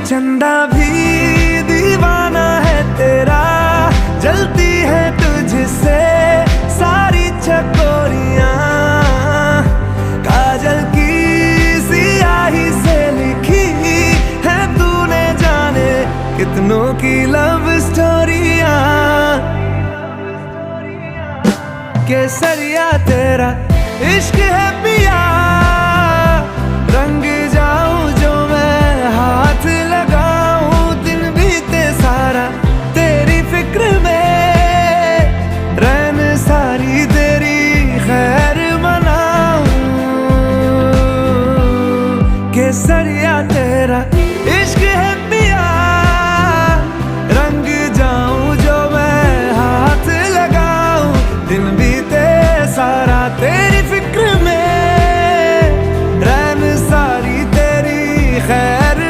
चंदा भी दीवाना है तेरा, जलती है तुझसे सारी चकोरियां। काजल की सियाही से लिखी है तूने जाने कितनों की लव स्टोरियां। केसरिया तेरा इश्क है पिया,